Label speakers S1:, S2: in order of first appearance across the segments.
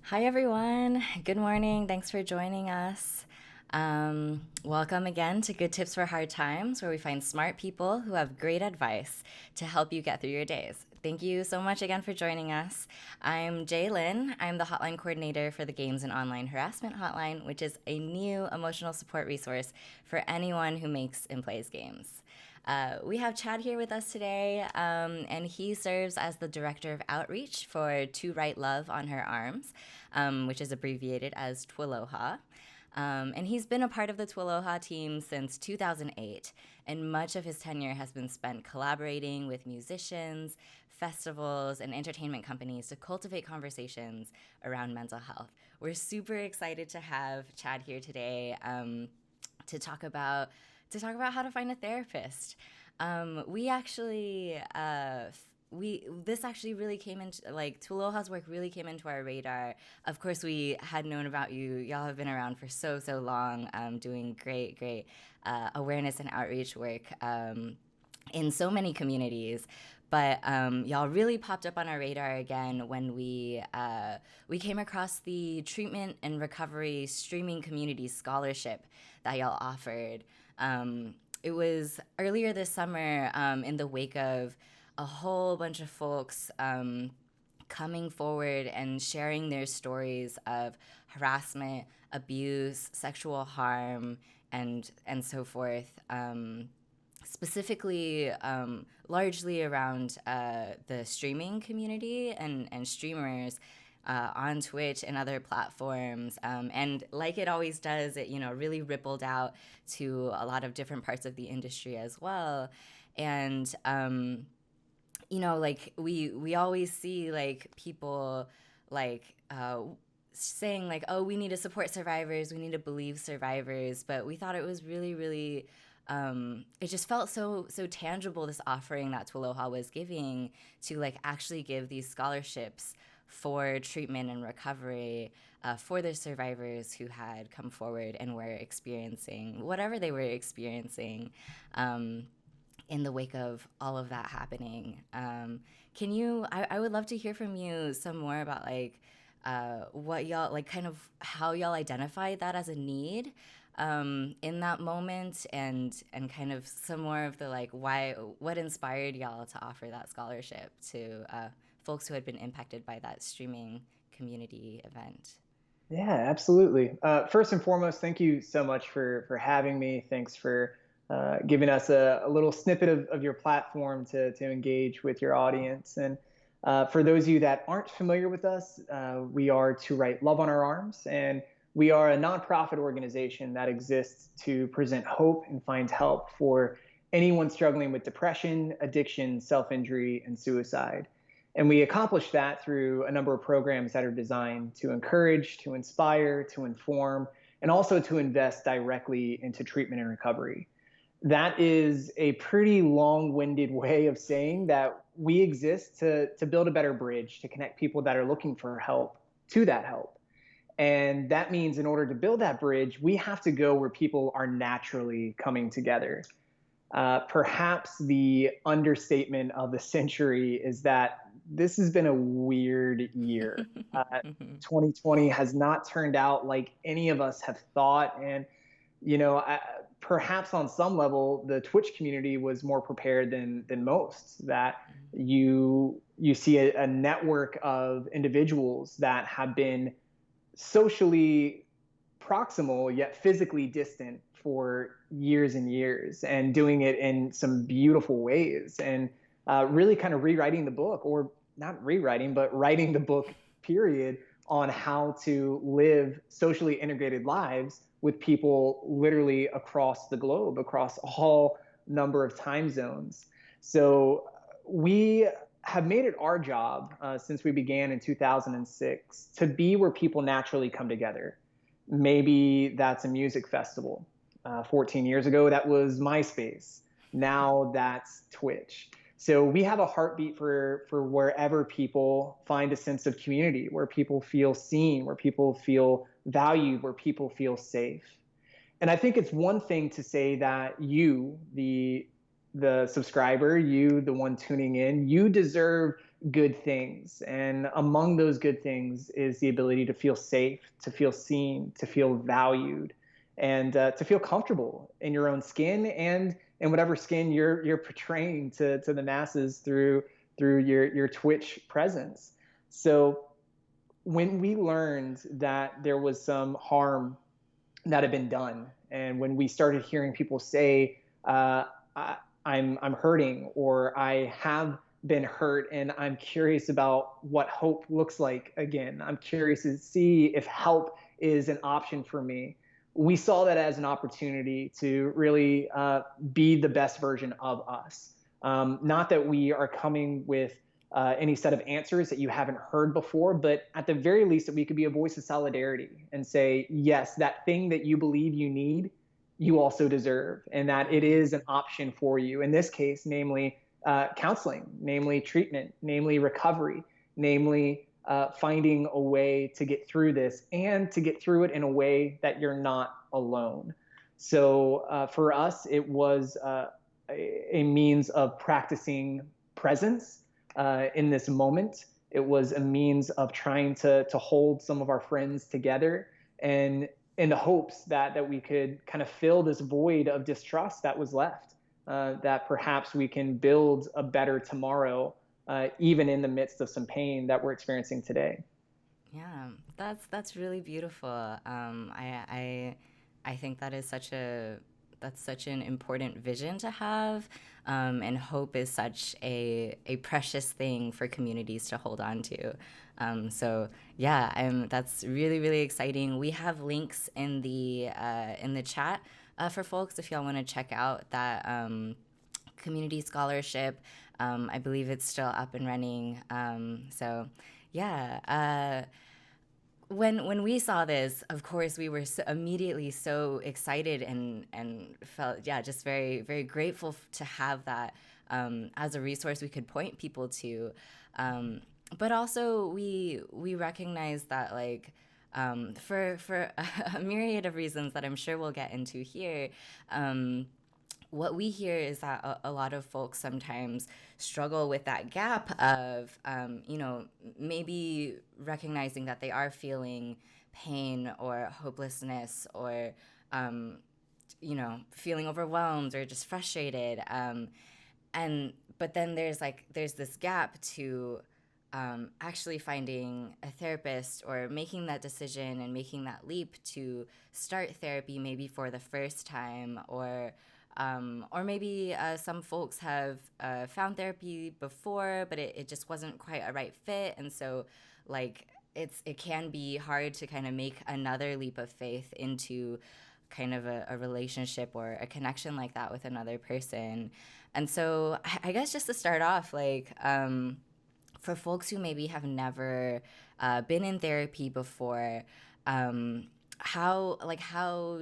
S1: Hi, everyone. Good morning. Thanks for joining us. Welcome again to Good Tips for Hard Times, where we find smart people who have great advice to help you get through your days. Thank you so much again for joining us. I'm Jae Lin. I'm the hotline coordinator for the Games and Online Harassment Hotline, which is a new emotional support resource for anyone who makes and plays games. We have Chad here with us today, and he serves as the Director of Outreach for To Write Love on Her Arms, which is abbreviated as TWLOHA. And he's been a part of the TWLOHA team since 2008, and much of his tenure has been spent collaborating with musicians, festivals, and entertainment companies to cultivate conversations around mental health. We're super excited to have Chad here today to talk about how to find a therapist. We actually this actually really came into TWLOHA's work really came into our radar. Of course, we had known about you. Y'all have been around for so long, doing great awareness and outreach work in so many communities. But y'all really popped up on our radar again when we came across the Treatment and Recovery Streaming Community Scholarship that y'all offered. It was earlier this summer, in the wake of a whole bunch of folks coming forward and sharing their stories of harassment, abuse, sexual harm, and so forth. Specifically, largely around the streaming community and streamers on Twitch and other platforms. And like it always does, it really rippled out to a lot of different parts of the industry as well. And we always see people saying oh, we need to support survivors, we need to believe survivors, but we thought it was really it just felt so tangible, this offering that TWLOHA was giving to actually give these scholarships for treatment and recovery for the survivors who had come forward and were experiencing whatever they were experiencing in the wake of all of that happening. I would love to hear from you some more about what y'all, kind of how y'all identified that as a need in that moment, and kind of some more of the what inspired y'all to offer that scholarship to folks who had been impacted by that streaming community event.
S2: Yeah, absolutely. First and foremost, thank you so much for having me. Thanks for giving us a little snippet of your platform to engage with your audience. And for those of you that aren't familiar with us, we are To Write Love on Our Arms, and we are a nonprofit organization that exists to present hope and find help for anyone struggling with depression, addiction, self-injury, and suicide. And we accomplish that through a number of programs that are designed to encourage, to inspire, to inform, and also to invest directly into treatment and recovery. That is a pretty long-winded way of saying that we exist to build a better bridge, to connect people that are looking for help to that help. And that means in order to build that bridge, we have to go where people are naturally coming together. Perhaps the understatement of the century is that this has been a weird year. Uh, 2020 has not turned out like any of us have thought. And, perhaps on some level, the Twitch community was more prepared than most. That you see a network of individuals that have been socially proximal yet physically distant for years and years, and doing it in some beautiful ways, and really kind of rewriting the book, or not rewriting, but writing the book, period, on how to live socially integrated lives with people literally across the globe, across a whole number of time zones. So we have made it our job since we began in 2006 to be where people naturally come together. Maybe that's a music festival. 14 years ago, that was MySpace. Now that's Twitch. So we have a heartbeat for wherever people find a sense of community, where people feel seen, where people feel valued, where people feel safe. And I think it's one thing to say that you, the subscriber, you, the one tuning in, you deserve good things. And among those good things is the ability to feel safe, to feel seen, to feel valued, and to feel comfortable in your own skin and in whatever skin you're portraying to the masses through your Twitch presence. So when we learned that there was some harm that had been done, and when we started hearing people say, I, I'm hurting, or I have been hurt, and I'm curious about what hope looks like again. I'm curious to see if help is an option for me. We saw that as an opportunity to really be the best version of us. Not that we are coming with any set of answers that you haven't heard before, but at the very least that we could be a voice of solidarity and say, yes, that thing that you believe you need, you also deserve, and that it is an option for you. In this case, namely counseling, namely treatment, namely recovery, namely finding a way to get through this and to get through it in a way that you're not alone. So for us, it was a means of practicing presence in this moment. It was a means of trying to hold some of our friends together, and in the hopes that we could kind of fill this void of distrust that was left, that perhaps we can build a better tomorrow, even in the midst of some pain that we're experiencing today.
S1: Yeah, that's really beautiful. I think that is that's such an important vision to have, and hope is such a precious thing for communities to hold on to. So yeah, that's really really exciting. We have links in the chat for folks if y'all want to check out that community scholarship. I believe it's still up and running. So yeah. When we saw this, of course, we were immediately so excited and felt, yeah, just very very grateful to have that as a resource we could point people to. But also we recognize that, like, for a myriad of reasons that I'm sure we'll get into here. What we hear is that a lot of folks sometimes struggle with that gap of, maybe recognizing that they are feeling pain or hopelessness or, feeling overwhelmed or just frustrated. But then there's this gap to actually finding a therapist or making that decision and making that leap to start therapy maybe for the first time, or maybe some folks have found therapy before, but it just wasn't quite a right fit. And so, like, it can be hard to kind of make another leap of faith into kind of a relationship or a connection like that with another person. And so I guess just to start off, like, for folks who maybe have never been in therapy before, how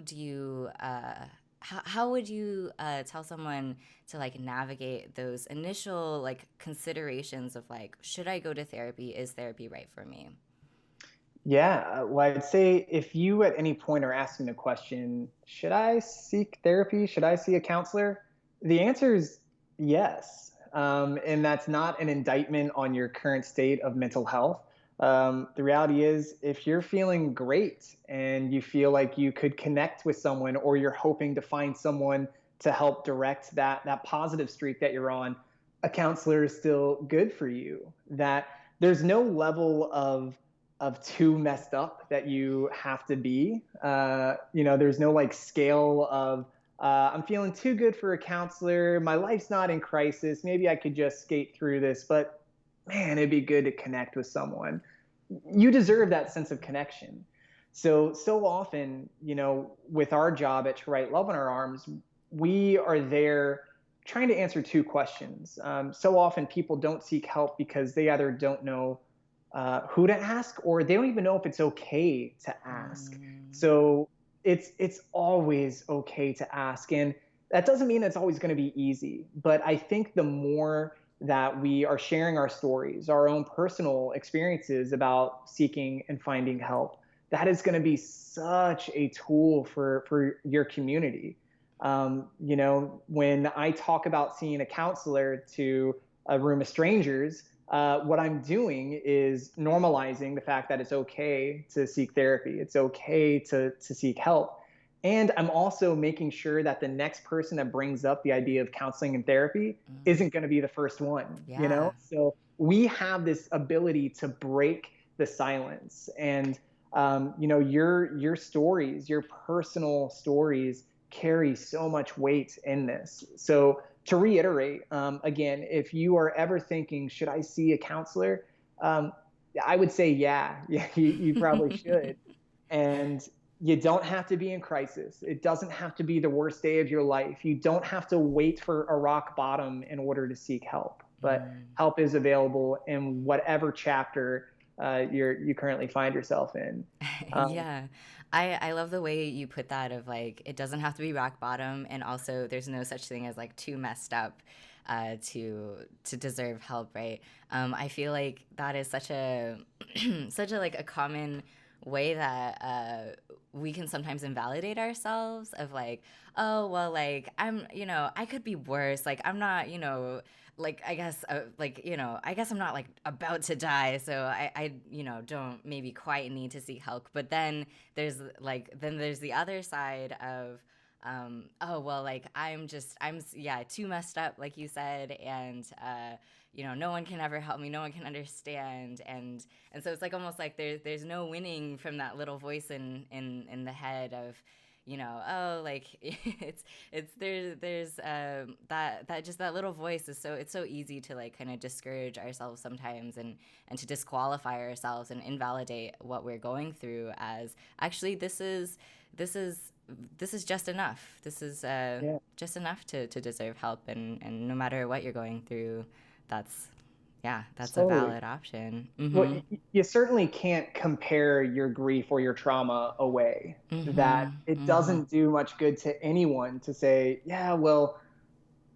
S1: do you how would you tell someone to, like, navigate those initial, like, considerations of, like, should I go to therapy? Is therapy right for me?
S2: Yeah, well, I'd say if you at any point are asking the question, should I seek therapy? Should I see a counselor? The answer is yes. And that's not an indictment on your current state of mental health. The reality is, if you're feeling great and you feel like you could connect with someone, or you're hoping to find someone to help direct that positive streak that you're on, a counselor is still good for you. That there's no level of too messed up that you have to be. There's no like scale of I'm feeling too good for a counselor. My life's not in crisis. Maybe I could just skate through this, but man, it'd be good to connect with someone. You deserve that sense of connection. So often, with our job at To Write Love in Our Arms, we are there trying to answer two questions. So often people don't seek help because they either don't know who to ask, or they don't even know if it's okay to ask. So it's always okay to ask, and that doesn't mean it's always going to be easy. But I think the more that we are sharing our stories, our own personal experiences about seeking and finding help, that is going to be such a tool for your community. When I talk about seeing a counselor to a room of strangers, what I'm doing is normalizing the fact that it's okay to seek therapy. It's okay to seek help. And I'm also making sure that the next person that brings up the idea of counseling and therapy isn't going to be the first one, you
S1: Yeah.
S2: know? So we have this ability to break the silence. And, your stories, your personal stories carry so much weight in this. So to reiterate, again, if you are ever thinking, should I see a counselor? Um, I would say, yeah, yeah, you probably should. And you don't have to be in crisis. It doesn't have to be the worst day of your life. You don't have to wait for a rock bottom in order to seek help. But help is available in whatever chapter you currently find yourself in. Um,
S1: Yeah. I love the way you put that of like it doesn't have to be rock bottom, and also there's no such thing as like too messed up to deserve help, right? I feel like that is such a such a like a common way that we can sometimes invalidate ourselves of like, oh well, like I'm, I could be worse, like I'm not, like I guess like I guess I'm not like about to die, so I don't maybe quite need to seek help. But then there's the other side of oh well, like I'm yeah, too messed up, like you said, and no one can ever help me, no one can understand, and so it's like almost like there's no winning from that little voice in the head of, oh, like it's there's that just that little voice is so, it's so easy to like kind of discourage ourselves sometimes, and to disqualify ourselves and invalidate what we're going through as actually this is this is just enough. This is
S2: yeah.
S1: just enough to deserve help, and no matter what you're going through, that's yeah, that's a
S2: Totally.
S1: valid option.
S2: Well,
S1: Mm-hmm.
S2: you certainly can't compare your grief or your trauma away.
S1: Mm-hmm.
S2: That it
S1: Mm-hmm.
S2: doesn't do much good to anyone to say, yeah, well,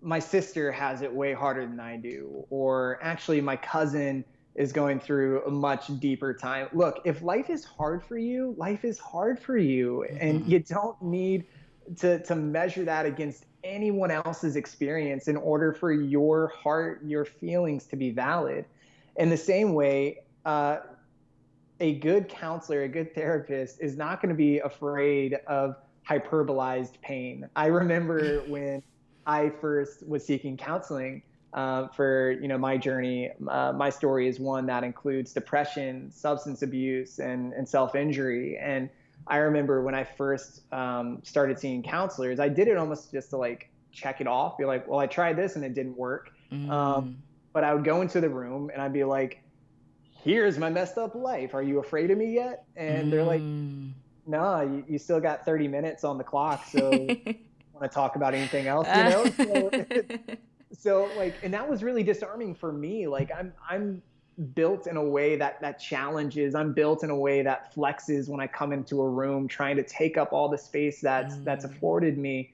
S2: my sister has it way harder than I do, or actually, my cousin is going through a much deeper time. Look, if life is hard for you, life is hard for you, and
S1: Mm-hmm.
S2: you don't need to measure that against anyone else's experience in order for your heart, your feelings to be valid. In the same way, a good counselor, a good therapist is not going to be afraid of hyperbolized pain. I remember when I first was seeking counseling for my journey. My story is one that includes depression, substance abuse, and self injury. And I remember when I first started seeing counselors, I did it almost just to like check it off, be like, well, I tried this and it didn't work. Um,
S1: Mm.
S2: but I would go into the room and I'd be like, here's my messed up life. Are you afraid of me yet? And they're like,
S1: Mm.
S2: no, you still got 30 minutes on the clock. So want to talk about anything else? So like, and that was really disarming for me. Like I'm built in a way that challenges. I'm built in a way that flexes when I come into a room, trying to take up all the space that's
S1: Mm.
S2: afforded me.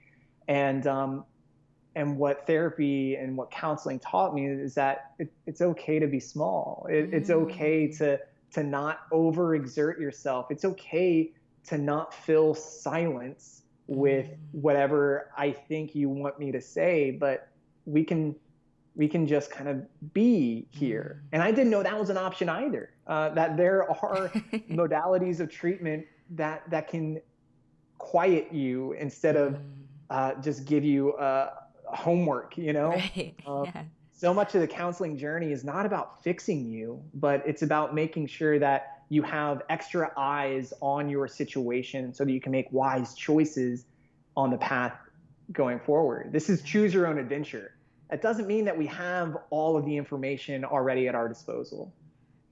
S2: And what therapy and what counseling taught me is that it's okay to be small. It's okay
S1: Mm.
S2: to not overexert yourself. It's okay to not fill silence with
S1: Mm.
S2: whatever I think you want me to say, but we can we can just kind of be here.
S1: Mm.
S2: And I didn't know that was an option either. That there are modalities of treatment that can quiet you instead of
S1: Mm.
S2: just give you homework,
S1: Right.
S2: Uh,
S1: Yeah.
S2: so much of the counseling journey is not about fixing you, but it's about making sure that you have extra eyes on your situation so that you can make wise choices on the path going forward. This is choose your own adventure. That doesn't mean that we have all of the information already at our disposal.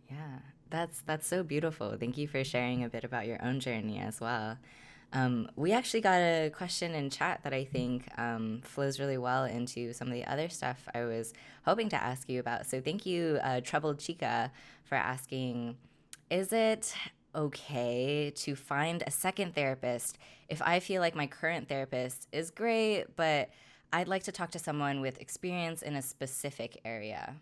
S1: Yeah, that's so beautiful. Thank you for sharing a bit about your own journey as well. We actually got a question in chat that I think flows really well into some of the other stuff I was hoping to ask you about. So thank you, Troubled Chica, for asking, is it okay to find a second therapist if I feel like my current therapist is great, but I'd like to talk to someone with experience in a specific area?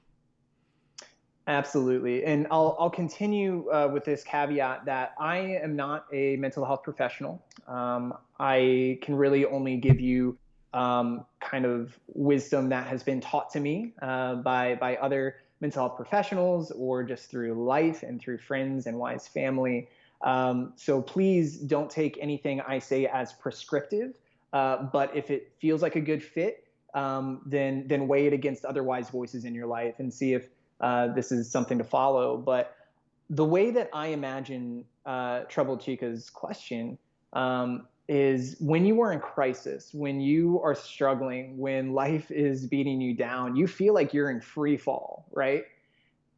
S2: Absolutely. And I'll continue with this caveat that I am not a mental health professional. I can really only give you kind of wisdom that has been taught to me by other mental health professionals or just through life and through friends and wise family. So please don't take anything I say as prescriptive, but if it feels like a good fit, then weigh it against other wise voices in your life and see if this is something to follow. But the way that I imagine Troubled Chica's question is when you are in crisis, when you are struggling, when life is beating you down, you feel like you're in free fall, right?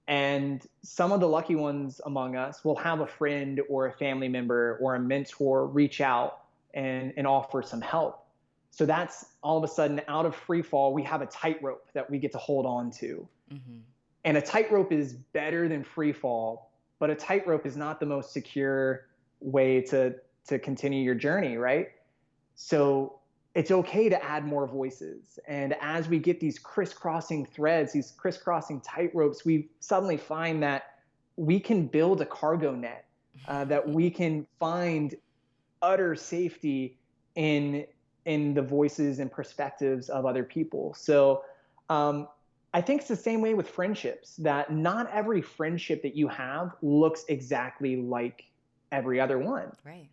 S2: And some of the lucky ones among us will have a friend or a family member or a mentor reach out and offer some help. So that's all of a sudden out of free fall, we have a tightrope that we get to hold on to. Mm-hmm. And a tightrope is better than free fall, but a tightrope is not the most secure way to continue your journey, right? So it's okay to add more voices. And as we get these crisscrossing threads, these crisscrossing tightropes, we suddenly find that we can build a cargo net, that we can find utter safety in the voices and perspectives of other people. So I think it's the same way with friendships, that not every friendship that you have looks exactly like every other one.
S1: Right.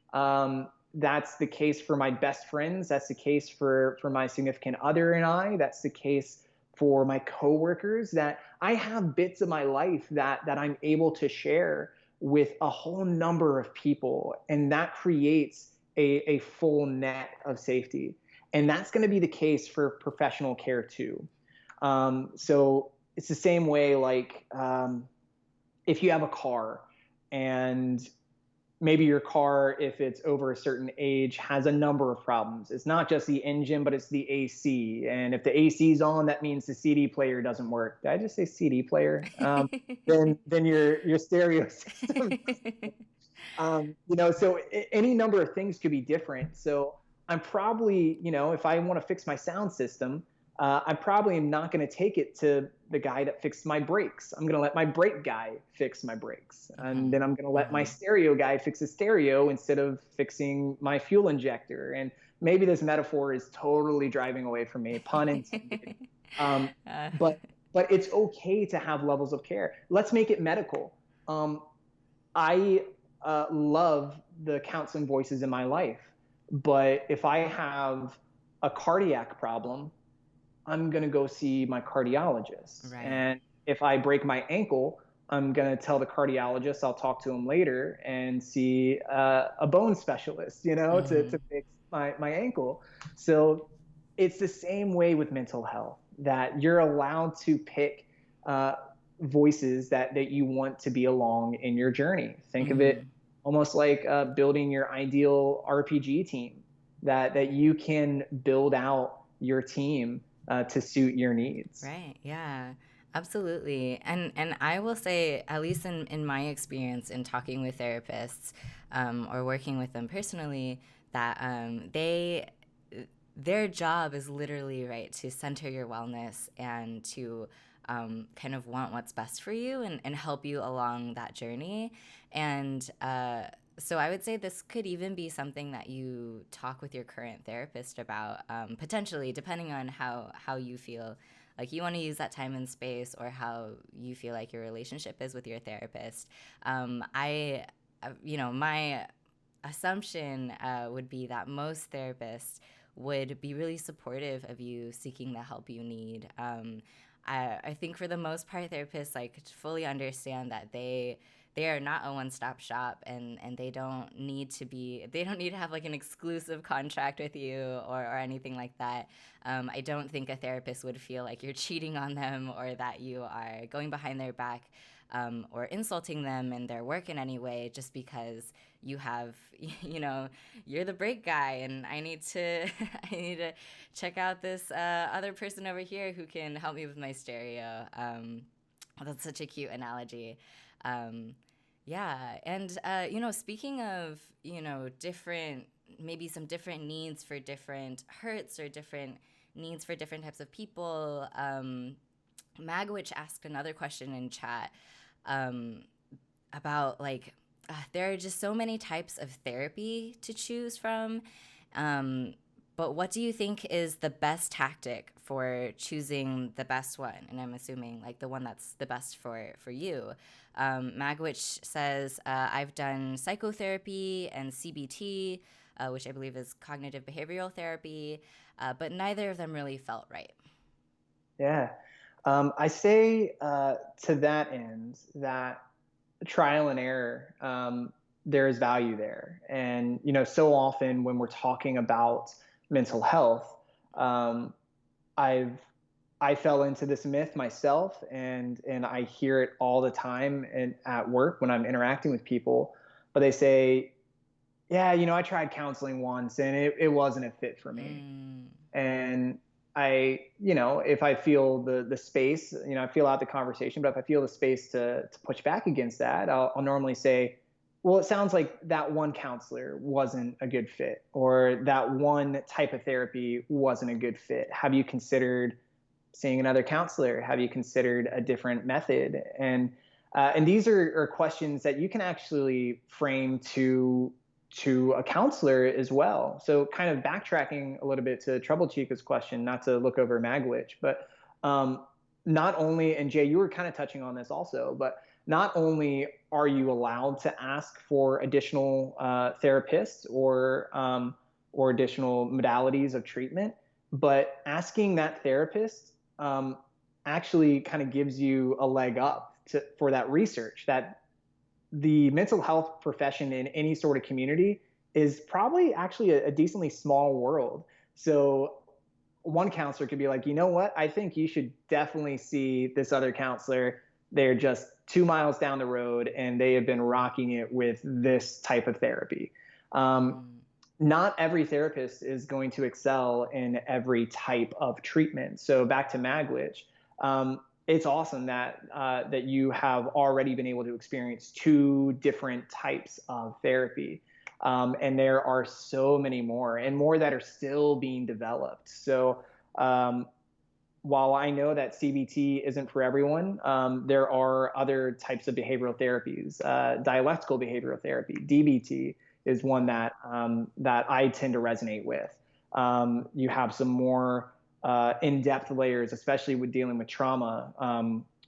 S2: That's the case for my best friends. That's the case for my significant other and I. That's the case for my coworkers, that I have bits of my life that I'm able to share with a whole number of people. And that creates a full net of safety. And that's going to be the case for professional care too. So it's the same way, like if you have a car and maybe your car, if it's over a certain age, has a number of problems. It's not just the engine, but it's the AC. And if the AC is on, that means the CD player doesn't work. Did I just say CD player? Then your stereo system. So any number of things could be different. So I'm probably, if I want to fix my sound system, I probably am not going to take it to the guy that fixed my brakes. I'm going to let my brake guy fix my brakes. And then I'm going to let my stereo guy fix the stereo instead of fixing my fuel injector. And maybe this metaphor is totally driving away from me, pun intended. But it's okay to have levels of care. Let's make it medical. I love the counseling voices in my life. But if I have a cardiac problem, I'm going to go see my cardiologist. Right. And if I break my ankle, I'm going to tell the cardiologist, I'll talk to him later and see a bone specialist, to fix my ankle. So it's the same way with mental health, that you're allowed to pick voices that you want to be along in your journey. Think of it almost like building your ideal RPG team, that you can build out your team to suit your needs.
S1: Right. Yeah, absolutely. And I will say, at least in my experience in talking with therapists or working with them personally, that their job is literally, right, to center your wellness and to kind of want what's best for you and help you along that journey. And so I would say this could even be something that you talk with your current therapist about, potentially, depending on how you feel like you want to use that time and space, or how you feel like your relationship is with your therapist. My assumption would be that most therapists would be really supportive of you seeking the help you need. I think for the most part, therapists fully understand that they are not a one-stop shop, and they don't need to have an exclusive contract with you or anything like that. I don't think a therapist would feel like you're cheating on them, or that you are going behind their back or insulting them in their work in any way, just because you have, you're the brake guy and I need to check out this other person over here who can help me with my stereo. That's such a cute analogy. Yeah. And, speaking of, maybe some different needs for different hurts, or different needs for different types of people, Magwitch asked another question in chat about there are just so many types of therapy to choose from. But what do you think is the best tactic for choosing the best one? And I'm assuming like the one that's the best for you. Magwitch says, I've done psychotherapy and CBT, which I believe is cognitive behavioral therapy, but neither of them really felt right.
S2: Yeah. I say to that end that trial and error, there is value there. And, so often when we're talking about mental health, um, I've I fell into this myth myself, and I hear it all the time and at work when I'm interacting with people. But they say, "Yeah, I tried counseling once, and it wasn't a fit for me."
S1: Mm.
S2: And if I feel the space, I feel out the conversation, but if I feel the space to push back against that, I'll normally say, well, it sounds like that one counselor wasn't a good fit, or that one type of therapy wasn't a good fit. Have you considered seeing another counselor? Have you considered a different method? And these are questions that you can actually frame to a counselor as well. So kind of backtracking a little bit to Trouble Chica's question, not to look over Magwitch, but not only, and Jay, you were kind of touching on this also, but not only are you allowed to ask for additional therapists or additional modalities of treatment, but asking that therapist actually kind of gives you a leg up for that research. That the mental health profession in any sort of community is probably actually a decently small world. So one counselor could be like, you know what? I think you should definitely see this other counselor. They're just 2 miles down the road and they have been rocking it with this type of therapy. Not every therapist is going to excel in every type of treatment. So back to Magwitch, it's awesome that you have already been able to experience 2 different types of therapy. And there are so many more and more that are still being developed. So while I know that CBT isn't for everyone, there are other types of behavioral therapies. Dialectical behavioral therapy, DBT, is one that I tend to resonate with. You have some more in-depth layers, especially with dealing with trauma.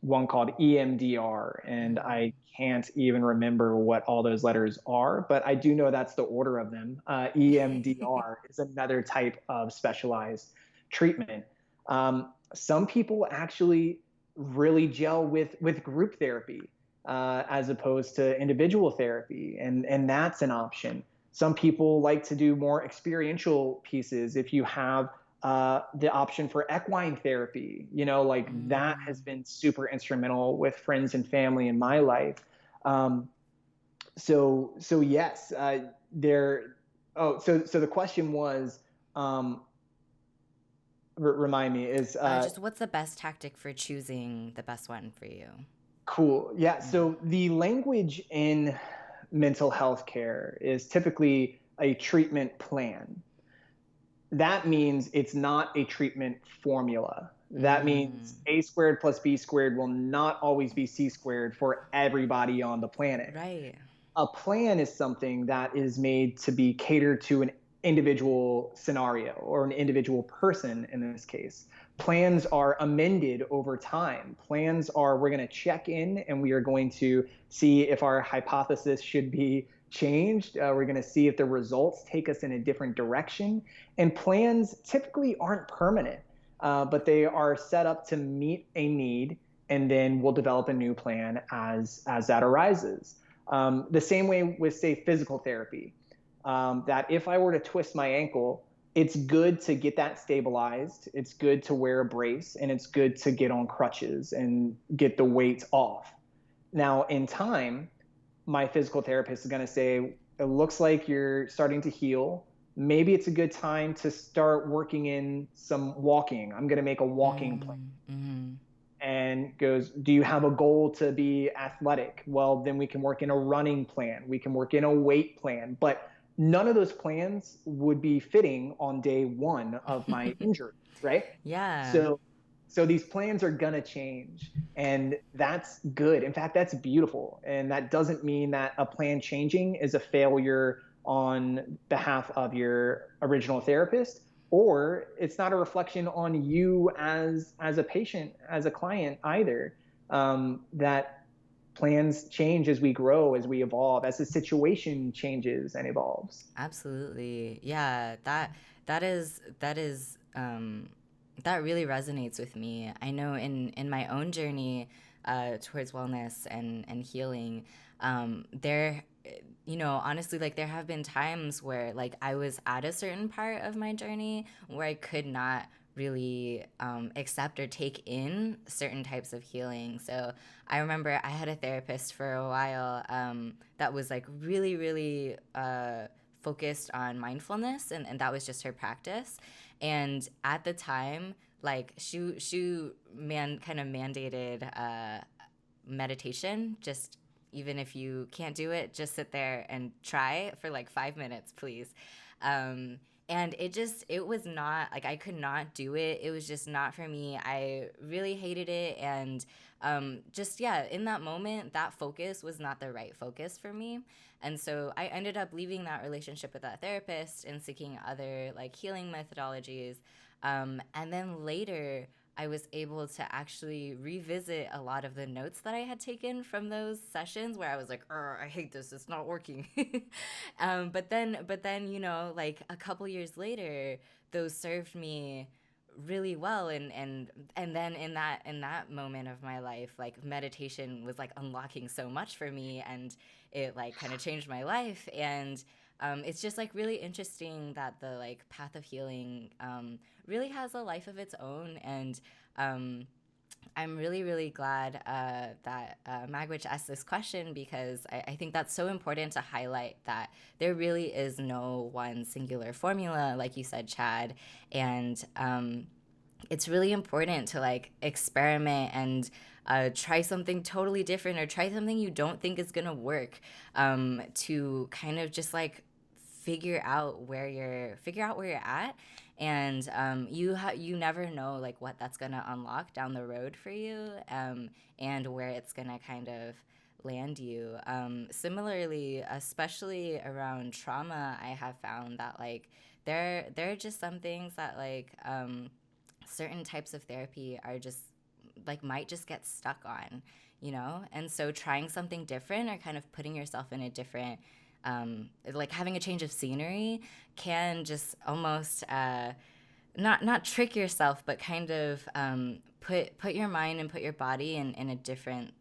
S2: One called EMDR, and I can't even remember what all those letters are, but I do know that's the order of them. EMDR is another type of specialized treatment. Some people actually really gel with group therapy as opposed to individual therapy, and that's an option. Some people like to do more experiential pieces. If you have the option for equine therapy, that has been super instrumental with friends and family in my life. So yes, there. Oh, so the question was, remind me, is
S1: just what's the best tactic for choosing the best one for you?
S2: Cool. Yeah. So the language in mental health care is typically a treatment plan. That means it's not a treatment formula. That means A squared plus B squared will not always be C squared for everybody on the planet.
S1: Right.
S2: A plan is something that is made to be catered to an individual scenario or an individual person in this case. Plans are amended over time. Plans are, we're going to check in and we are going to see if our hypothesis should be changed. We're going to see if the results take us in a different direction. And plans typically aren't permanent, but they are set up to meet a need, and then we'll develop a new plan as that arises. The same way with, say, physical therapy, that if I were to twist my ankle, it's good to get that stabilized. It's good to wear a brace, and it's good to get on crutches and get the weight off. Now, in time, my physical therapist is going to say, it looks like you're starting to heal. Maybe it's a good time to start working in some walking. I'm going to make a walking plan. And goes, do you have a goal to be athletic? Well, then we can work in a running plan. We can work in a weight plan. But none of those plans would be fitting on day one of my injury, right?
S1: Yeah.
S2: So these plans are going to change, and that's good. In fact, that's beautiful. And that doesn't mean that a plan changing is a failure on behalf of your original therapist. or it's not a reflection on you as a patient, as a client either. That plans change as we grow, as we evolve, as the situation changes and evolves.
S1: Absolutely. Yeah, that really resonates with me. I know in my own journey towards wellness and healing, there, honestly, like there have been times where like I was at a certain part of my journey where I could not really accept or take in certain types of healing. So I remember I had a therapist for a while that was like really, really focused on mindfulness, and that was just her practice. And at the time, like she kind of mandated meditation. Just even if you can't do it, just sit there and try for like 5 minutes, please. Um, and it was not like I could not do it. It was just not for me. I really hated it. And just, yeah, in that moment, that focus was not the right focus for me. And so I ended up leaving that relationship with that therapist and seeking other like healing methodologies. And then later, I was able to actually revisit a lot of the notes that I had taken from those sessions where I was like, I hate this, it's not working. But then, like a couple years later, those served me really well, and then in that moment of my life, like meditation was like unlocking so much for me, and it like kind of changed my life. And it's just like really interesting that the like path of healing really has a life of its own. And I'm really, really glad that Magwitch asked this question, because I think that's so important to highlight that there really is no one singular formula, like you said, Chad. And it's really important to like experiment and try something totally different, or try something you don't think is gonna work, to kind of just like figure out where you're at. And you never know like what that's gonna unlock down the road for you, and where it's gonna kind of land you. Similarly, especially around trauma, I have found that like there are just some things that like certain types of therapy are just like might just get stuck on. And so trying something different, or kind of putting yourself in a different like having a change of scenery, can just almost not trick yourself, but kind of put your mind and put your body in a different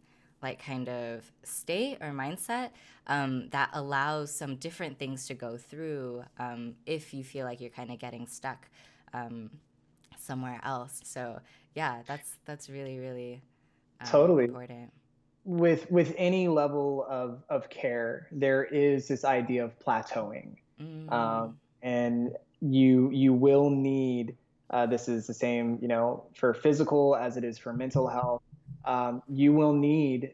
S1: like kind of state or mindset, that allows some different things to go through, if you feel like you're kind of getting stuck somewhere else. So yeah, that's really, really
S2: Totally.
S1: important.
S2: With any level of care, there is this idea of plateauing,
S1: Mm,
S2: and you will need, this is the same, for physical as it is for mental health. You will need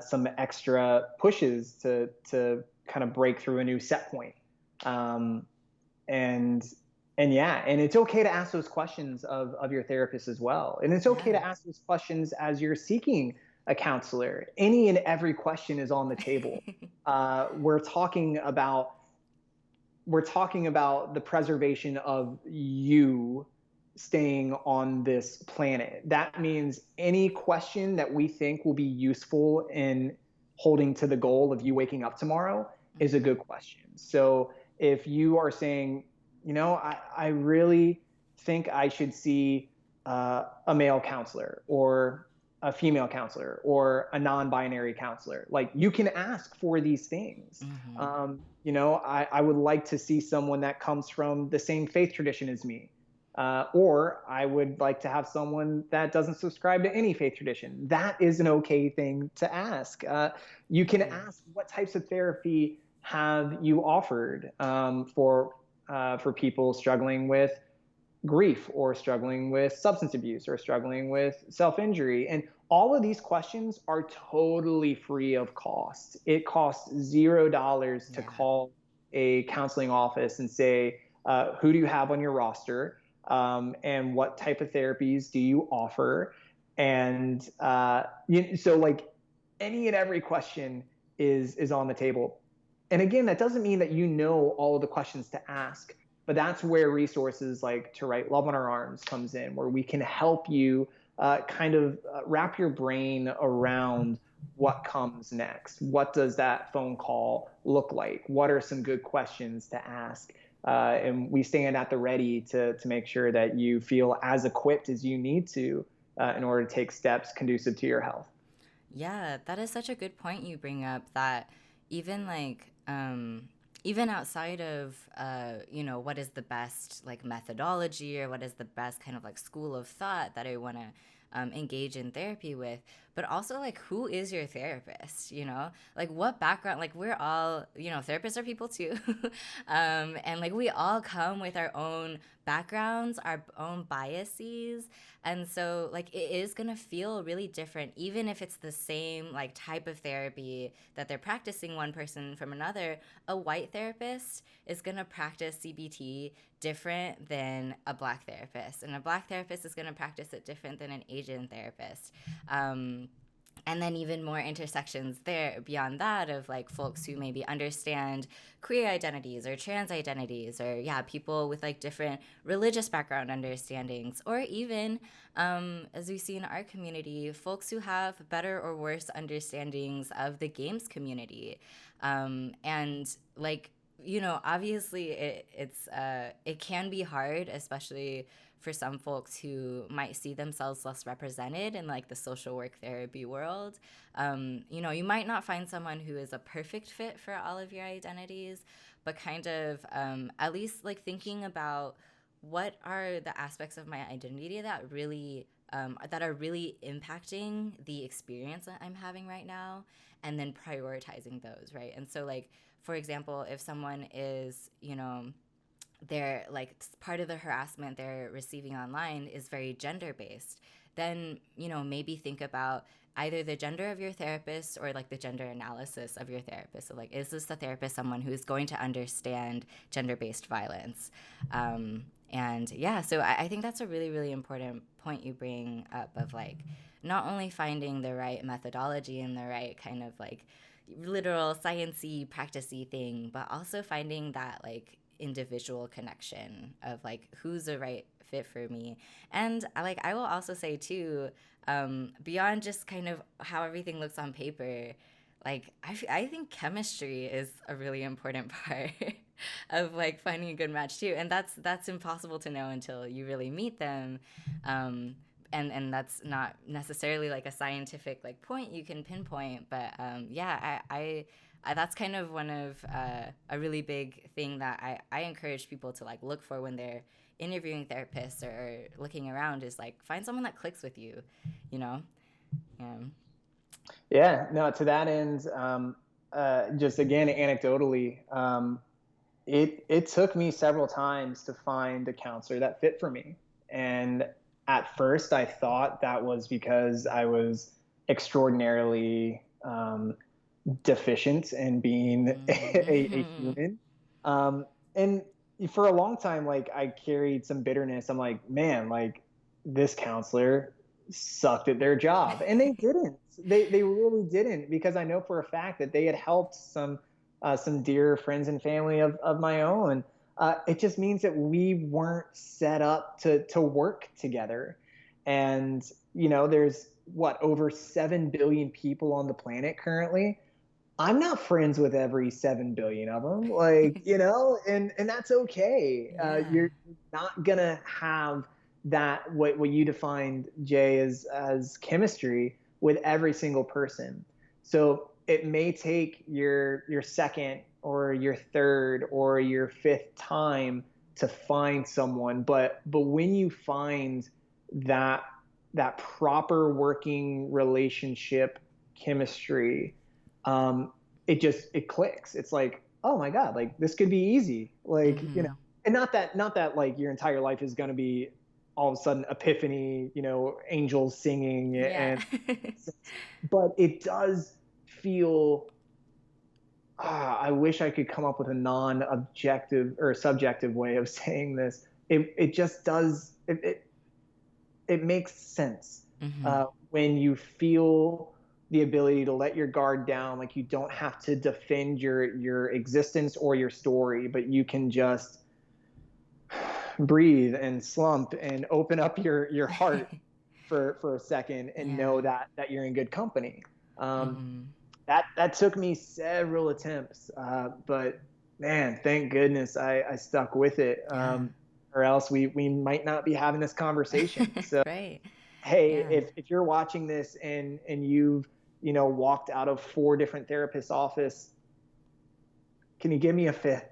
S2: some extra pushes to kind of break through a new set point. Um, and and yeah, and it's okay to ask those questions of your therapist as well, and it's okay
S1: yeah.
S2: to ask those questions as you're seeking a counselor. Any and every question is on the table. We're talking about the preservation of you staying on this planet. That means any question that we think will be useful in holding to the goal of you waking up tomorrow is a
S1: Mm-hmm.
S2: good question. So if you are saying, I really think I should see a male counselor, or a female counselor, or a non-binary counselor, like, you can ask for these things.
S1: Mm-hmm.
S2: I would like to see someone that comes from the same faith tradition as me. Or I would like to have someone that doesn't subscribe to any faith tradition. That is an okay thing to ask. You can
S1: Totally.
S2: ask, what types of therapy have you offered for people struggling with grief, or struggling with substance abuse, or struggling with self-injury. And all of these questions are totally free of cost. It costs $0 to
S1: Yeah.
S2: call a counseling office and say, who do you have on your roster, and what type of therapies do you offer? And so like, any and every question is on the table. And again, that doesn't mean that all of the questions to ask. But that's where resources like To Write Love on Our Arms comes in, where we can help you kind of wrap your brain around what comes next. What does that phone call look like? What are some good questions to ask? And we stand at the ready to make sure that you feel as equipped as you need to in order to take steps conducive to your health.
S1: Yeah, that is such a good point you bring up, that even like even outside of what is the best like methodology, or what is the best kind of like school of thought that I want to engage in therapy with, but also like who is your therapist, like what background, like we're all, therapists are people too. And like we all come with our own backgrounds, our own biases. And so like it is going to feel really different, even if it's the same like type of therapy that they're practicing, one person from another. A white therapist is going to practice CBT different than a black therapist, and a black therapist is going to practice it different than an Asian therapist. And then even more intersections there beyond that of like folks who maybe understand queer identities or trans identities, or people with like different religious background understandings, or even as we see in our community, folks who have better or worse understandings of the games community. And like, obviously it can be hard, especially for some folks who might see themselves less represented in like the social work therapy world. You might not find someone who is a perfect fit for all of your identities, but kind of at least like thinking about what are the aspects of my identity that really that are really impacting the experience that I'm having right now, and then prioritizing those, right? And so like, for example, if someone is, they're like part of the harassment they're receiving online is very gender based, then maybe think about either the gender of your therapist or like the gender analysis of your therapist. So like, is this a therapist someone who's going to understand gender based violence? And yeah, so I think that's a really, really important point you bring up, of like not only finding the right methodology and the right kind of like literal sciencey practicey thing, but also finding that like individual connection of like who's the right fit for me. And like I will also say too, beyond just kind of how everything looks on paper, like I think chemistry is a really important part of like finding a good match too, and that's impossible to know until you really meet them. And that's not necessarily like a scientific like point you can pinpoint, but I that's kind of one of a really big thing that I encourage people to like look for when they're interviewing therapists or looking around, is like find someone that clicks with you, you know. Yeah.
S2: Yeah, no, to that end, just again, anecdotally, it took me several times to find a counselor that fit for me. And at first, I thought that was because I was extraordinarily deficient in being a
S1: Mm-hmm.
S2: human. And for a long time, like I carried some bitterness. I'm like, man, like this counselor sucked at their job, and they didn't. They really didn't, because I know for a fact that they had helped some dear friends and family of my own. It just means that we weren't set up to work together. And there's what, over 7 billion people on the planet currently. I'm not friends with every 7 billion of them, like, and that's okay.
S1: Yeah.
S2: You're not gonna have that, what you defined, Jay, as chemistry with every single person. So it may take your second or your third or your fifth time to find someone, but when you find that proper working relationship chemistry, it clicks. It's like, oh my god, like this could be easy, like,
S1: Mm-hmm.
S2: and not that like your entire life is going to be all of a sudden epiphany, angels singing
S1: Yeah.
S2: and, but it does feel, I wish I could come up with a non-objective or subjective way of saying this. It just does, it makes sense
S1: Mm-hmm.
S2: when you feel the ability to let your guard down. Like, you don't have to defend your existence or your story, but you can just breathe and slump and open up your heart for a second and
S1: Yeah.
S2: know that you're in good company. Um,
S1: Mm-hmm.
S2: that took me several attempts, but man, thank goodness I stuck with it.
S1: Yeah.
S2: Or else we might not be having this conversation. So
S1: Right.
S2: hey,
S1: Yeah.
S2: if you're watching this and you've walked out of 4 different therapists' office, can you give me a fifth?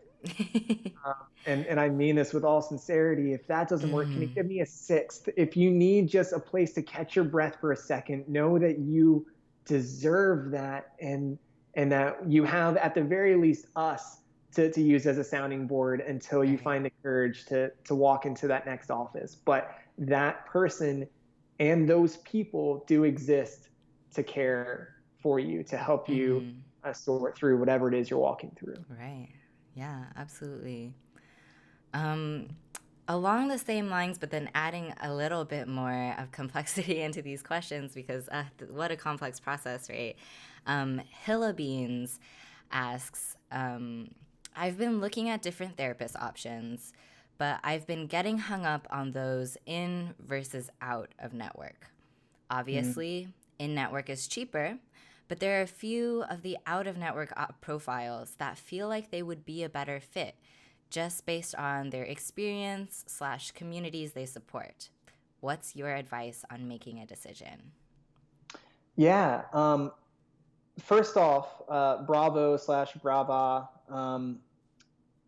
S2: And I mean this with all sincerity. If that doesn't work, can you
S1: Mm-hmm.
S2: give me a sixth? If you need just a place to catch your breath for a second, know that you deserve that, and that you have at the very least us to use as a sounding board until you
S1: Right.
S2: find the courage to walk into that next office. But that person and those people do exist to care for you, to help you
S1: Mm-hmm.
S2: sort through whatever it is you're walking through.
S1: Right. Yeah, absolutely. Um, Along the same lines, but then adding a little bit more of complexity into these questions because what a complex process, right? Hilla Beans asks, I've been looking at different therapist options, but I've been getting hung up on those in versus out of network.
S2: Mm.
S1: Obviously, in network is cheaper, but there are a few of the out of network profiles that feel like they would be a better fit just based on their experience slash communities they support. What's your advice on making a decision?
S2: Yeah. First off, bravo slash brava,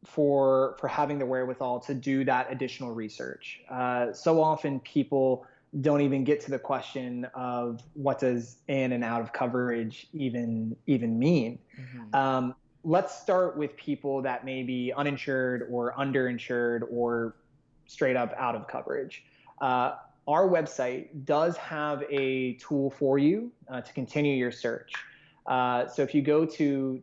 S2: for having the wherewithal to do that additional research. So often people don't even get to the question of what does in and out of coverage even mean.
S1: Mm-hmm.
S2: Let's start with people that may be uninsured or underinsured or straight up out of coverage. Our website does have a tool for you to continue your search. So if you go to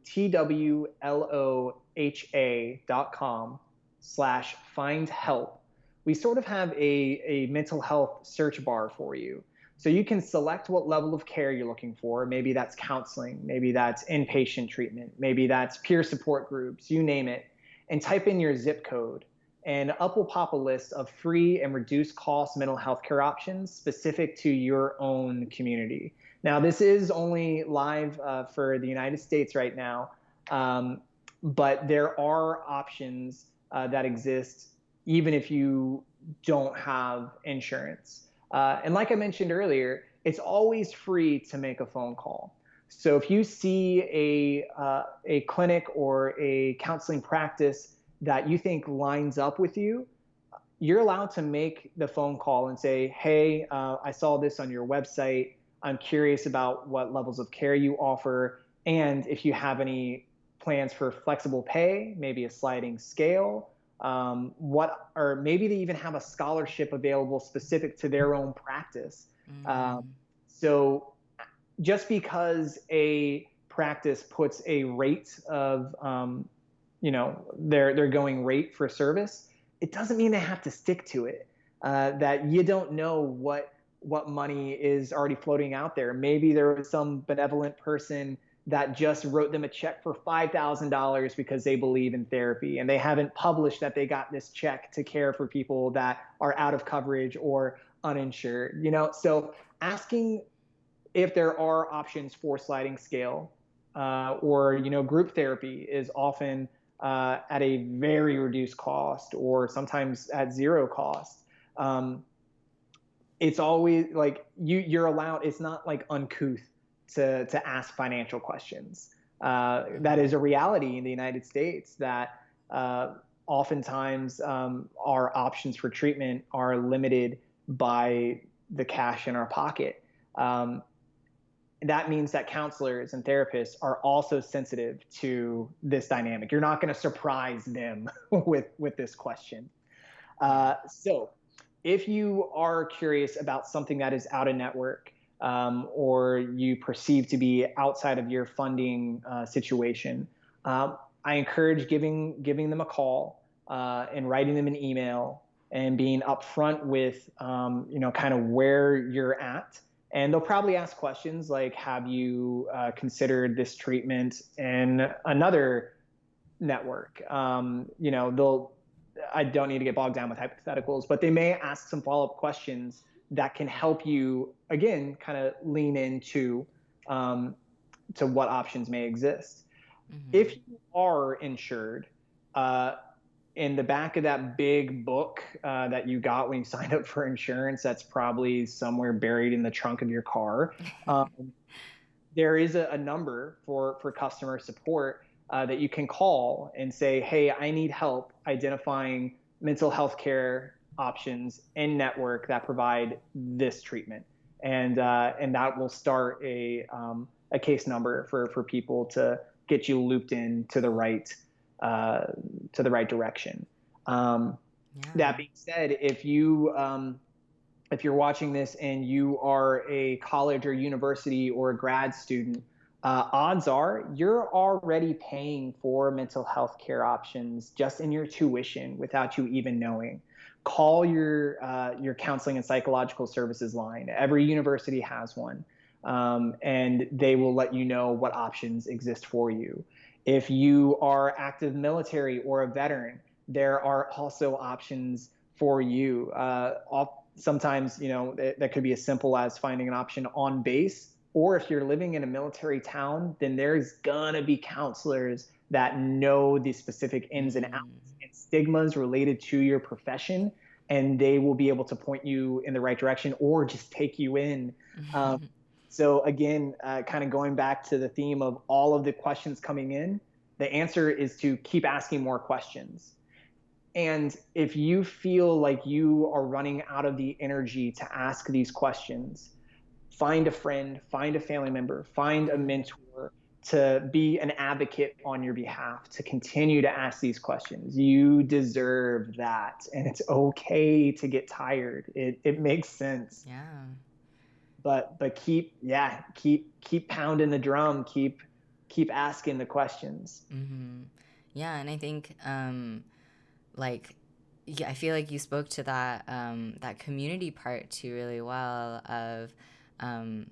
S2: TWLOHA.com/find help, we sort of have a mental health search bar for you. So you can select what level of care you're looking for. Maybe that's counseling, maybe that's inpatient treatment, maybe that's peer support groups, you name it, and type in your zip code. And up will pop a list of free and reduced cost mental health care options specific to your own community. Now, this is only live for the United States right now, um, but there are options that exist even if you don't have insurance. And like I mentioned earlier, it's always free to make a phone call. So if you see a clinic or a counseling practice that you think lines up with you, you're allowed to make the phone call and say, hey, I saw this on your website. I'm curious about what levels of care you offer, and if you have any plans for flexible pay, maybe a sliding scale, or maybe they even have a scholarship available specific to their own practice.
S1: Mm-hmm.
S2: So just because a practice puts a rate of, their going rate for service, it doesn't mean they have to stick to it. That you don't know what money is already floating out there. Maybe there was some benevolent person that just wrote them a check for $5,000 because they believe in therapy, and they haven't published that they got this check to care for people that are out of coverage or uninsured. So asking if there are options for sliding scale, or group therapy is often at a very reduced cost or sometimes at zero cost. It's always like you're allowed. It's not like uncouth to ask financial questions. That
S1: Mm-hmm.
S2: is a reality in the United States, that oftentimes our options for treatment are limited by the cash in our pocket. Um, that means that counselors and therapists are also sensitive to this dynamic. You're not going to surprise them with this question.
S1: Yeah.
S2: So if you are curious about something that is out of network, or you perceive to be outside of your funding situation, I encourage giving them a call, and writing them an email, and being upfront with kind of where you're at. And they'll probably ask questions like, have you considered this treatment in another network? I don't need to get bogged down with hypotheticals, but they may ask some follow-up questions that can help you, again, kind of lean into um, to what options may exist. If
S1: Mm-hmm.
S2: you are insured, uh, in the back of that big book that you got when you signed up for insurance, that's probably somewhere buried in the trunk of your car. Um, there is a number for customer support that you can call and say, hey, I need help identifying mental health care options in network that provide this treatment. And that will start a case number for people to get you looped in uh, to the right direction. Um,
S1: Yeah.
S2: that being said, if you're watching this and you are a college or university or a grad student, odds are you're already paying for mental health care options just in your tuition without you even knowing. Call your counseling and psychological services line. Every university has one, and they will let you know what options exist for you. If you are active military or a veteran, there are also options for you. Sometimes, that could be as simple as finding an option on base. Or if you're living in a military town, then there's gonna be counselors that know the specific ins and outs
S1: Mm.
S2: and stigmas related to your profession, and they will be able to point you in the right direction or just take you in. Um, so again, kind of going back to the theme of all of the questions coming in, the answer is to keep asking more questions. And if you feel like you are running out of the energy to ask these questions, find a friend, find a family member, find a
S1: Yeah.
S2: mentor to be an advocate on your behalf, to continue to ask these questions. You deserve that. And it's okay to get tired. It makes sense.
S1: Yeah.
S2: But keep pounding the drum, keep asking the questions.
S1: Mm-hmm. Yeah, and I think like yeah, I feel like you spoke to that that community part too really well of um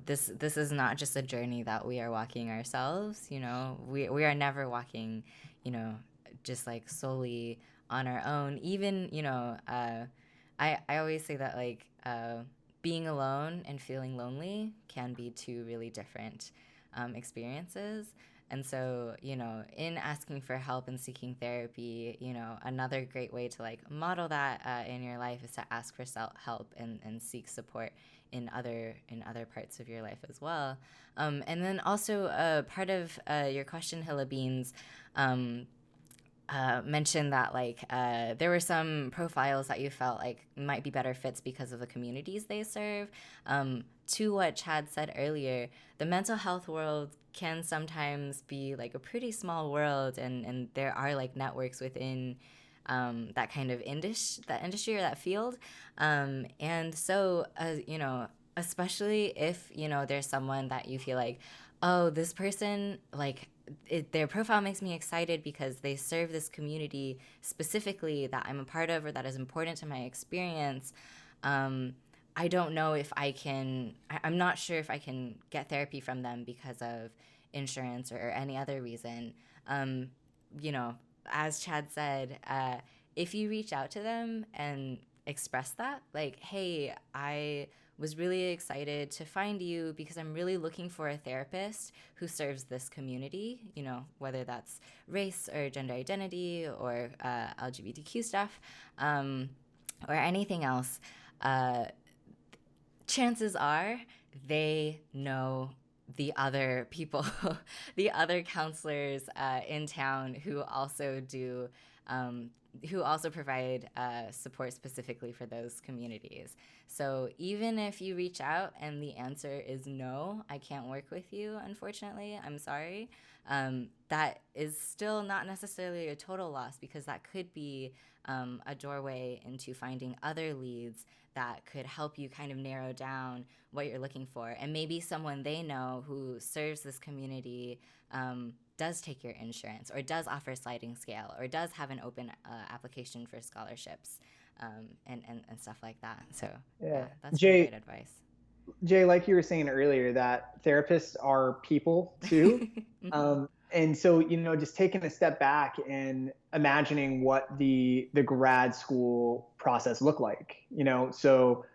S1: this is not just a journey that we are walking ourselves. We are never walking, you know just like solely on our own. Even, I always say that, like, being alone and feeling lonely can be two really different experiences. And so, in asking for help and seeking therapy, another great way to like model that in your life is to ask for self help and seek support in other parts of your life as well. And then also, part of your question, Hilla Beans, um, mentioned that, like, there were some profiles that you felt like might be better fits because of the communities they serve. To what Chad said earlier, the mental health world can sometimes be like a pretty small world, and there are like networks within that kind of that industry or that field. And so, especially if, there's someone that you feel like, oh, this person, like, their profile makes me excited because they serve this community specifically that I'm a part of or that is important to my experience. Um, I don't know if I'm not sure if I can get therapy from them because of insurance or any other reason. Um, you know, as Chad said, if you reach out to them and express that, like, hey, I was really excited to find you because I'm really looking for a therapist who serves this community, whether that's race or gender identity or LGBTQ stuff, or anything else. Uh, Chances are they know the other people, the other counselors in town um, who also provide support specifically for those communities. So even if you reach out and the answer is no, I can't work with you, unfortunately, I'm sorry, that is still not necessarily a total loss, because that could be a doorway into finding other leads that could help you kind of narrow down what you're looking for. And maybe someone they know who serves this community does take your insurance, or does offer a sliding scale, or does have an open application for scholarships, and stuff like that. So, yeah,
S2: Yeah.
S1: that's really
S2: Jay,
S1: great advice.
S2: Jay, like you were saying earlier, that therapists are people too.
S1: Mm-hmm.
S2: And so, just taking a step back and imagining what the grad school process looked like. So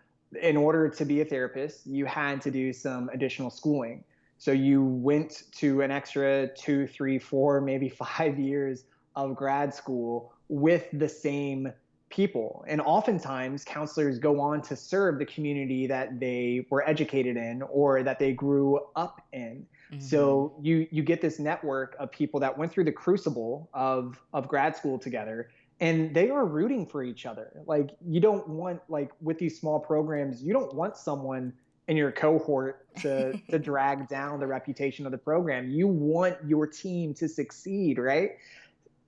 S2: in order to be a therapist, you had to do some additional schooling. So you went to an extra 2, 3, 4, maybe 5 years of grad school with the same people. And oftentimes, counselors go on to serve the community that they were educated in or that they grew up in.
S1: Mm-hmm.
S2: So you get this network of people that went through the crucible of grad school together, and they are rooting for each other. Like, you don't want, like, with these small programs, you don't want someone in your cohort to drag down the reputation of the program. You want your team to succeed, right?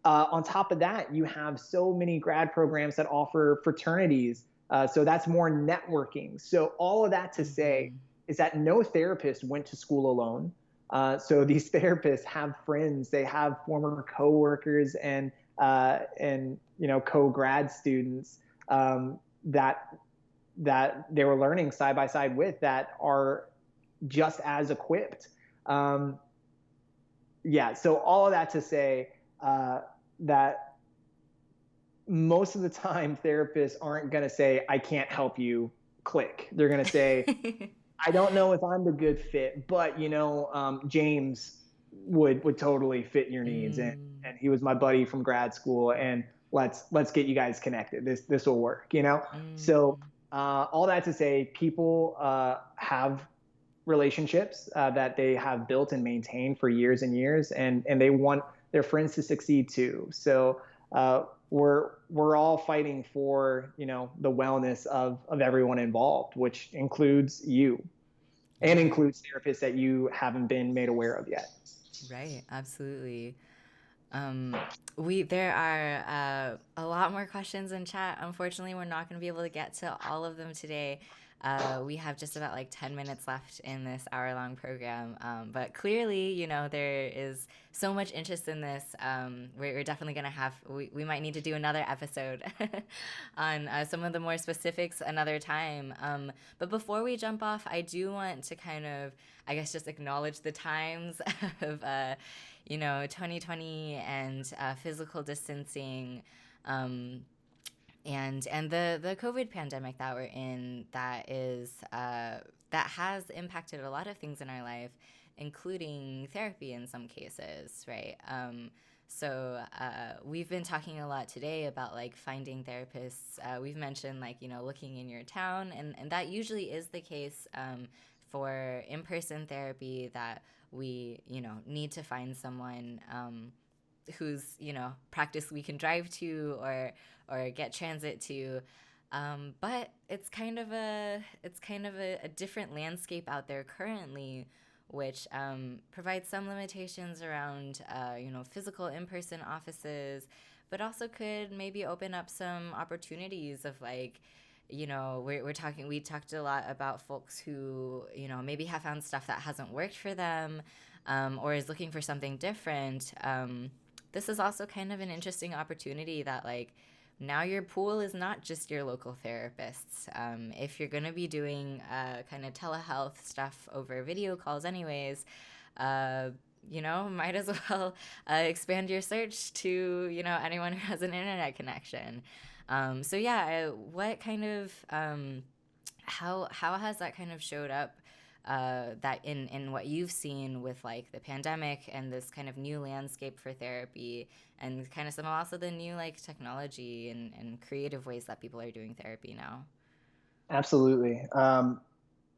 S2: On top of that, you have so many grad programs that offer fraternities. So that's more networking. So all of that to say
S1: Mm-hmm.
S2: is that no therapist went to school alone. So these therapists have friends, they have former coworkers and co-grad students that they were learning side by side with that are just as equipped. Um, yeah. So all of that to say that most of the time therapists aren't going to say, I can't help you, click. They're going to say, I don't know if I'm the good fit, but James would totally fit your needs, and
S1: Mm.
S2: he was my buddy from grad school, and let's get you guys connected. This will work. So
S1: Mm.
S2: all that to say, people have relationships that they have built and maintained for years and years, and they want their friends to succeed too. So we're all fighting for the wellness of everyone involved, which includes you and
S1: Yeah,
S2: includes therapists that you haven't been made aware of yet.
S1: right. Absolutely. Um, there are a lot more questions in chat. Unfortunately, we're not going to be able to get to all of them today. We have just about like 10 minutes left in this hour-long program. But clearly, there is so much interest in this. We're definitely going to we might need to do another episode on some of the more specifics another time. But before we jump off, I do want to kind of, I guess, just acknowledge the times of 2020 and physical distancing, um, and the COVID pandemic that we're in, that has impacted a lot of things in our life, including therapy in some cases, right? So we've been talking a lot today about like finding therapists. We've mentioned like looking in your town, and that usually is the case for in-person therapy, that we need to find someone whose practice we can drive to or get transit to. But it's kind of a different landscape out there currently, which provides some limitations around physical in-person offices, but also could maybe open up some opportunities of like, we talked a lot about folks who maybe have found stuff that hasn't worked for them, or is looking for something different. This is also kind of an interesting opportunity that like now your pool is not just your local therapists. If you're going to be doing kind of telehealth stuff over video calls anyways, might as well expand your search to anyone who has an internet connection. So yeah, what kind of how has that kind of showed up, that in what you've seen with like the pandemic and this kind of new landscape for therapy, and kind of some also the new like technology and creative ways that people are doing therapy now?
S2: Absolutely.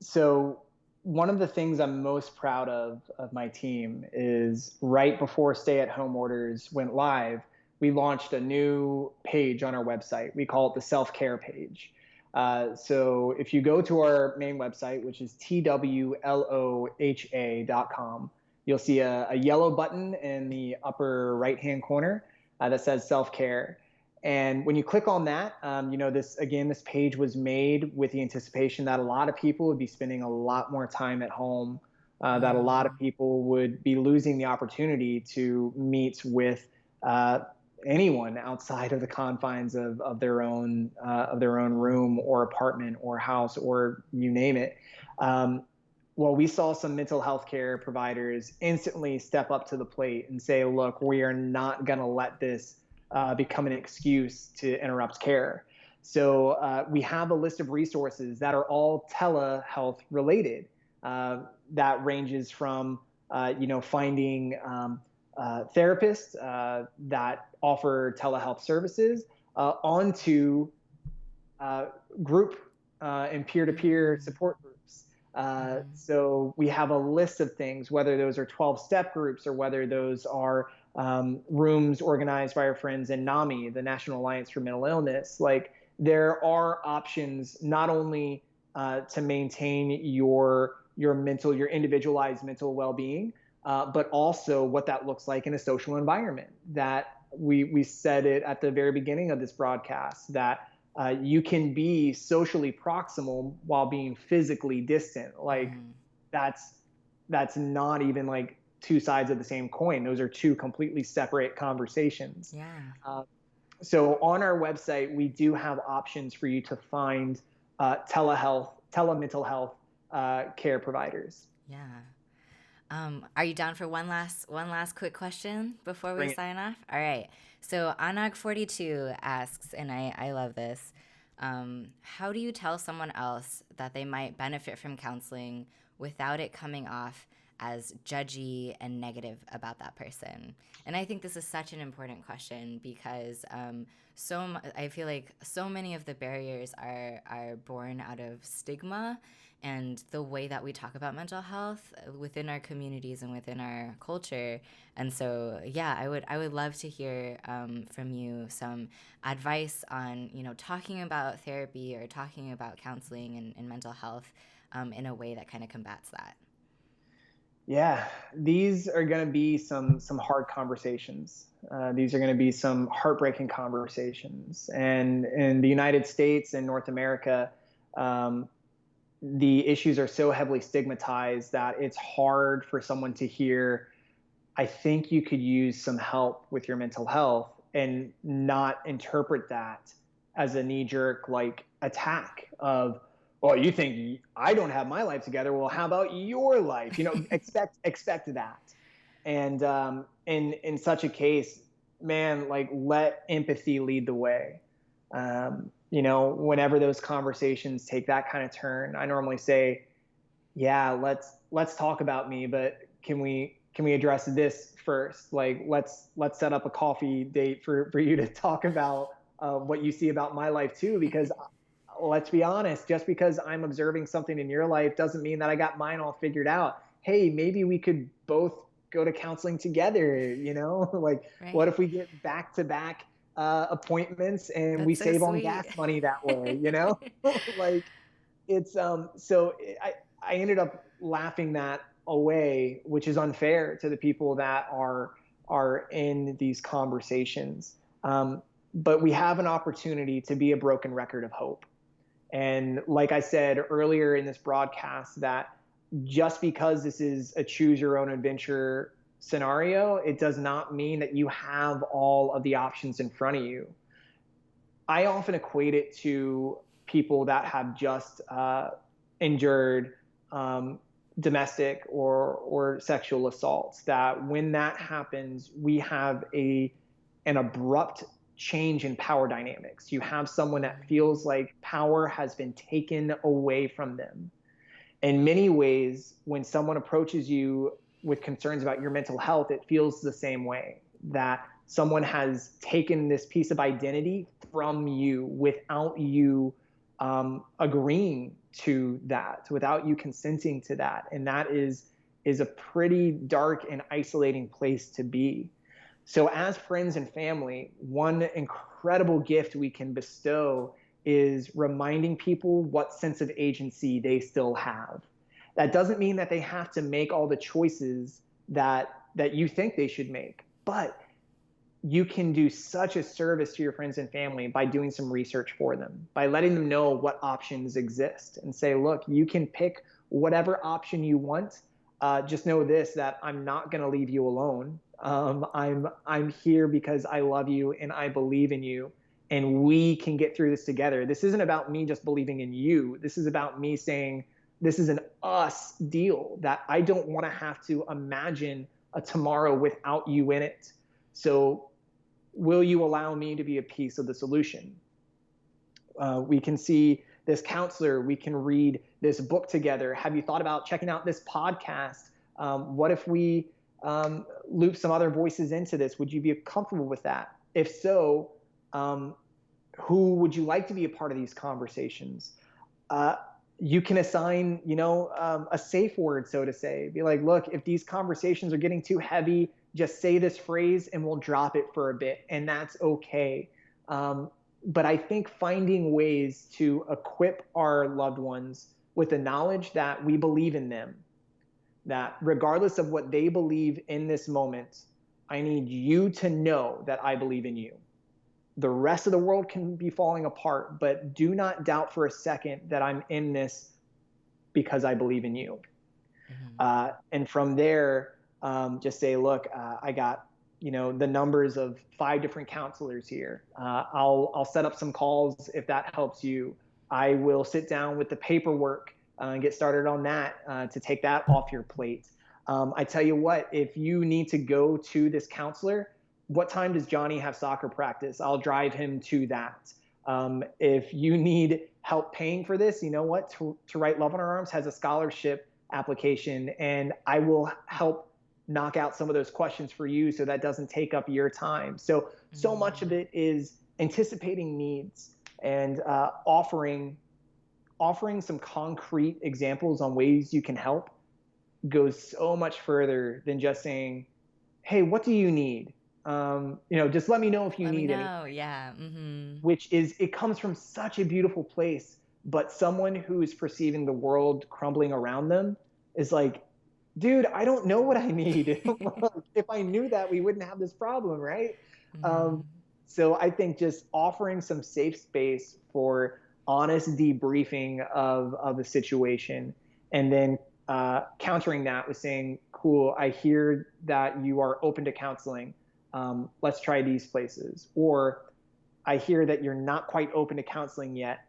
S2: So one of the things I'm most proud of my team is right before stay-at-home orders went live, we launched a new page on our website. We call it the self-care page. So if you go to our main website, which is TWLOHA.com, you'll see a yellow button in the upper right-hand corner that says self-care. And when you click on that, this page was made with the anticipation that a lot of people would be spending a lot more time at home, that a lot of
S1: Mm.
S2: people would be losing the opportunity to meet with anyone outside of the confines of their own room or apartment or house or you name it. Well, we saw some mental health care providers instantly step up to the plate and say, look, we are not going to let this become an excuse to interrupt care. So we have a list of resources that are all telehealth related. That ranges from, finding therapists that offer telehealth services onto group and peer-to-peer support groups. So we have a list of things, whether those are 12-step groups or whether those are rooms organized by our friends in NAMI, the National Alliance for Mental Illness. Like, there are options not only to maintain your individualized mental well-being, but also what that looks like in a social environment. That we said it at the very beginning of this broadcast, that you can be socially proximal while being physically distant. Like, that's not even like two sides of the same coin. Those are two completely separate conversations.
S1: Yeah.
S2: So on our website, we do have options for you to find telemental health care providers.
S1: Yeah. Are you down for one last quick question before we sign off? All right. So Anag42 asks, and I love this. How do you tell someone else that they might benefit from counseling without it coming off as judgy and negative about that person? And I think this is such an important question because I feel like so many of the barriers are born out of stigma and the way that we talk about mental health within our communities and within our culture. And so, yeah, I would love to hear from you some advice on, talking about therapy or talking about counseling and mental health in a way that kind of combats that.
S2: Yeah, these are going to be some hard conversations. These are going to be some heartbreaking conversations. And in the United States and North America, the issues are so heavily stigmatized that it's hard for someone to hear, I think you could use some help with your mental health, and not interpret that as a knee-jerk like attack of, well, you think I don't have my life together. Well, how about your life? Expect that. And in such a case, man, like, let empathy lead the way. Whenever those conversations take that kind of turn, I normally say, yeah, let's talk about me, but can we address this first? Like, let's set up a coffee date for you to talk about what you see about my life too, because let's be honest, just because I'm observing something in your life doesn't mean that I got mine all figured out. Hey, maybe we could both go to counseling together, like, right. What if we get back-to-back appointments and
S1: That's
S2: we
S1: so
S2: save
S1: sweet.
S2: on gas money that way, like, it's so I ended up laughing that away, which is unfair to the people that are in these conversations. But we have an opportunity to be a broken record of hope. And like I said earlier in this broadcast, that just because this is a choose your own adventure scenario, it does not mean that you have all of the options in front of you. I often equate it to people that have just endured domestic or sexual assaults, that when that happens, we have an abrupt change in power dynamics. You have someone that feels like power has been taken away from them. In many ways, when someone approaches you with concerns about your mental health, it feels the same way, that someone has taken this piece of identity from you without you agreeing to that, without you consenting to that. And that is a pretty dark and isolating place to be. So as friends and family, one incredible gift we can bestow is reminding people what sense of agency they still have. That doesn't mean that they have to make all the choices that you think they should make, but you can do such a service to your friends and family by doing some research for them, by letting them know what options exist and say, look, you can pick whatever option you want. Just know this, that I'm not going to leave you alone. I'm here because I love you and I believe in you, and we can get through this together. This isn't about me just believing in you. This is about me saying, this is an us deal, that I don't want to have to imagine a tomorrow without you in it. So will you allow me to be a piece of the solution? We can see this counselor, we can read this book together. Have you thought about checking out this podcast? What if we loop some other voices into this? Would you be comfortable with that? If so, who would you like to be a part of these conversations? You can assign, a safe word, so to say. Be like, look, if these conversations are getting too heavy, just say this phrase and we'll drop it for a bit, and that's okay. But I think finding ways to equip our loved ones with the knowledge that we believe in them, that regardless of what they believe in this moment, I need you to know that I believe in you. The rest of the world can be falling apart, but do not doubt for a second that I'm in this because I believe in you. And from there, just say, look, I got the numbers of 5 different counselors here. I'll set up some calls if that helps you. I will sit down with the paperwork and get started on that to take that off your plate. I tell you what, if you need to go to this counselor, what time does Johnny have soccer practice? I'll drive him to that. If you need help paying for this, you know what? To Write Love on Our Arms has a scholarship application, and I will help knock out some of those questions for you so that doesn't take up your time. So much of it is anticipating needs and offering some concrete examples on ways you can help goes so much further than just saying, hey, what do you need? Just let me know if you need anything.
S1: Yeah.
S2: Which is, it comes from such a beautiful place, but someone who is perceiving the world crumbling around them is like, dude, I don't know what I need. If I knew that, we wouldn't have this problem, right? So I think just offering some safe space for honest debriefing of the situation, and then countering that with saying, cool, I hear that you are open to counseling. Let's try these places. Or I hear that you're not quite open to counseling yet.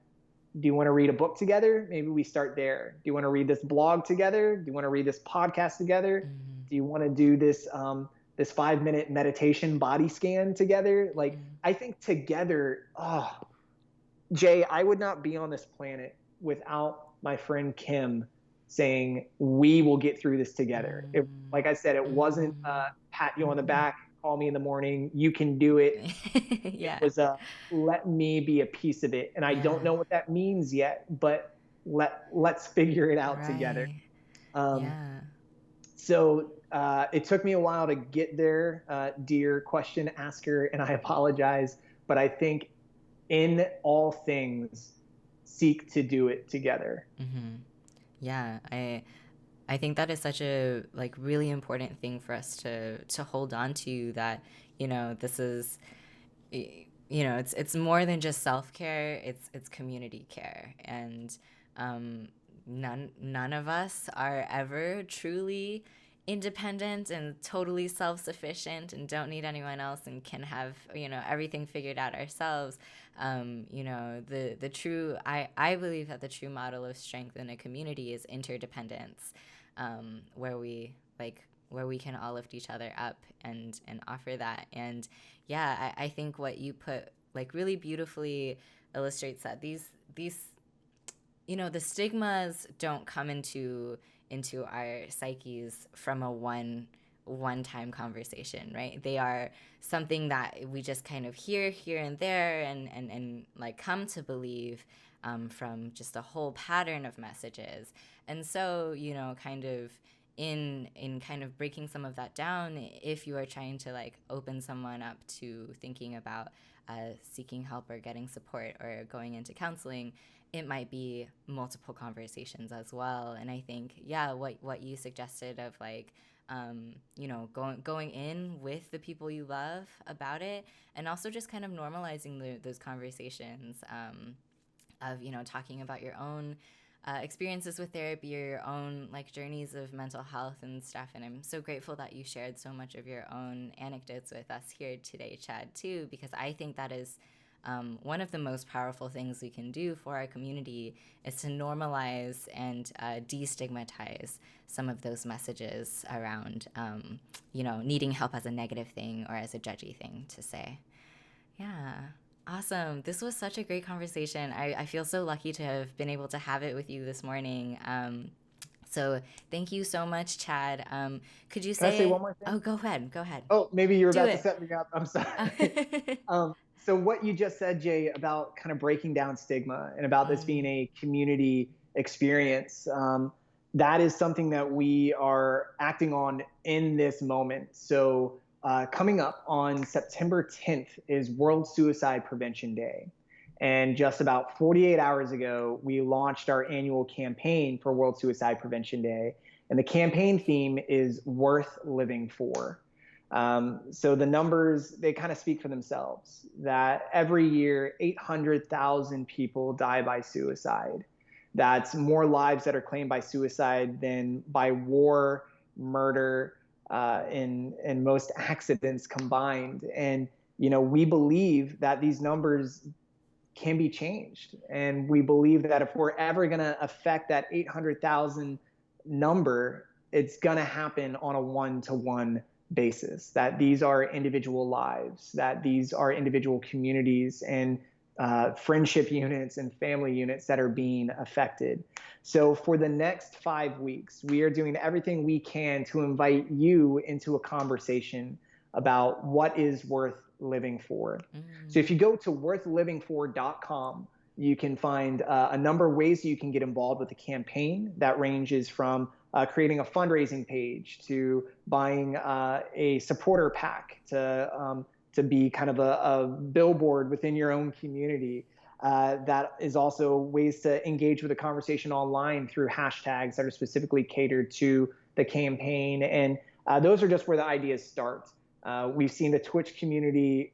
S2: Do you want to read a book together? Maybe we start there. Do you want to read this blog together? Do you want to read this podcast together? Do you want to do this 5-minute meditation body scan together? Like, I think together, Jay, I would not be on this planet without my friend Kim saying, we will get through this together. Like I said, it wasn't pat you on the back, call me in the morning, you can do it.
S1: Yeah.
S2: It was let me be a piece of it. And I don't know what that means yet, but let's figure it out together. So it took me a while to get there, dear question asker, and I apologize, but I think in all things, seek to do it together.
S1: Yeah, I think that is such a really important thing for us to hold on to, that this is it's more than just self-care, it's community care, and none of us are ever truly independent and totally self-sufficient and don't need anyone else and can have everything figured out ourselves. The true, I believe that the true model of strength in a community is interdependence, where we can all lift each other up and offer that. And yeah, I think what you put really beautifully illustrates that these the stigmas don't come into our psyches from a one-time conversation, right? They are something that we just kind of hear here and there and come to believe from just a whole pattern of messages. And so, kind of in kind of breaking some of that down, if you are trying to open someone up to thinking about seeking help or getting support or going into counseling, it might be multiple conversations as well. And I think, what you suggested of going in with the people you love about it, and also just kind of normalizing those conversations of talking about your own experiences with therapy, or your own journeys of mental health and stuff. And I'm so grateful that you shared so much of your own anecdotes with us here today, Chad, too, because I think that is one of the most powerful things we can do for our community is to normalize and destigmatize some of those messages around, needing help as a negative thing or as a judgy thing to say. Yeah. Awesome. This was such a great conversation. I feel so lucky to have been able to have it with you this morning. So thank you so much, Chad. Could you
S2: Can I say one more thing?
S1: Oh, go ahead. Go ahead.
S2: Oh, maybe you were
S1: Do
S2: about to
S1: it.
S2: set me up. I'm sorry. So what you just said, Jay, about kind of breaking down stigma and about this being a community experience, that is something that we are acting on in this moment. So coming up on September 10th is World Suicide Prevention Day. And just about 48 hours ago, we launched our annual campaign for World Suicide Prevention Day. And the campaign theme is worth living for. So the numbers, they kind of speak for themselves, that every year 800,000 people die by suicide. That's more lives that are claimed by suicide than by war, murder, and most accidents combined. And, we believe that these numbers can be changed. And we believe that if we're ever going to affect that 800,000 number, it's going to happen on a one-to-one basis, that these are individual lives, that these are individual communities and friendship units and family units that are being affected. So for the next 5 weeks, we are doing everything we can to invite you into a conversation about what is worth living for. So if you go to worthlivingfor.com, you can find a number of ways you can get involved with the campaign. That ranges from creating a fundraising page to buying a supporter pack to be kind of a billboard within your own community. That is also ways to engage with the conversation online through hashtags that are specifically catered to the campaign. And those are just where the ideas start. We've seen the Twitch community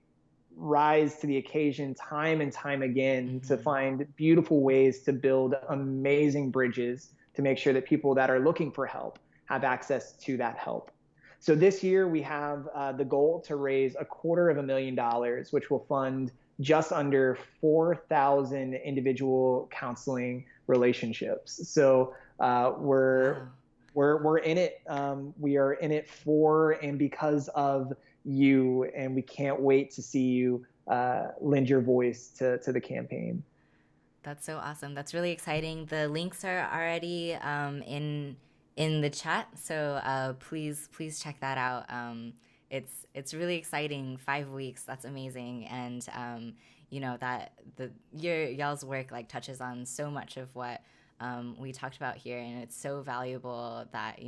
S2: rise to the occasion time and time again to find beautiful ways to build amazing bridges to make sure that people that are looking for help have access to that help. So this year we have the goal to raise $250,000, which will fund just under 4,000 individual counseling relationships. So we're in it. We are in it for and because of you, and we can't wait to see you lend your voice to the campaign.
S1: That's so awesome. That's really exciting. The links are already in the chat, so please check that out. It's really exciting. 5 weeks. That's amazing, and that y'all's work like touches on so much of what we talked about here, and it's so valuable that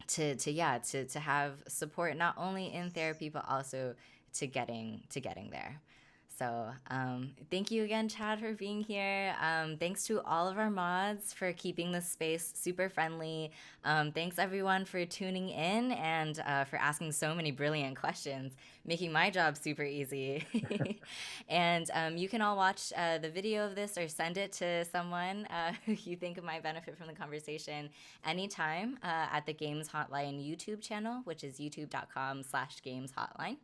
S1: to have support not only in therapy but also to getting there. So thank you again, Chad, for being here. Thanks to all of our mods for keeping this space super friendly. Thanks everyone for tuning in and for asking so many brilliant questions, making my job super easy. And you can all watch the video of this or send it to someone who you think might benefit from the conversation anytime at the Games Hotline YouTube channel, which is youtube.com/gameshotline.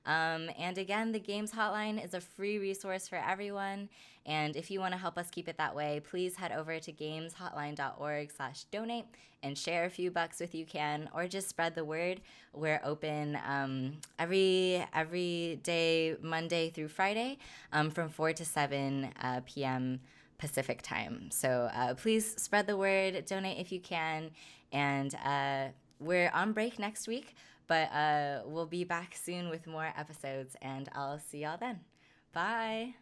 S1: And again, the Games Hotline is a free resource for everyone. And if you want to help us keep it that way, please head over to gameshotline.org/donate and share a few bucks if you can, or just spread the word. We're open every day, Monday through Friday, from 4 to 7 p.m. Pacific time. So please spread the word, donate if you can. And we're on break next week, but we'll be back soon with more episodes, and I'll see y'all then. Bye.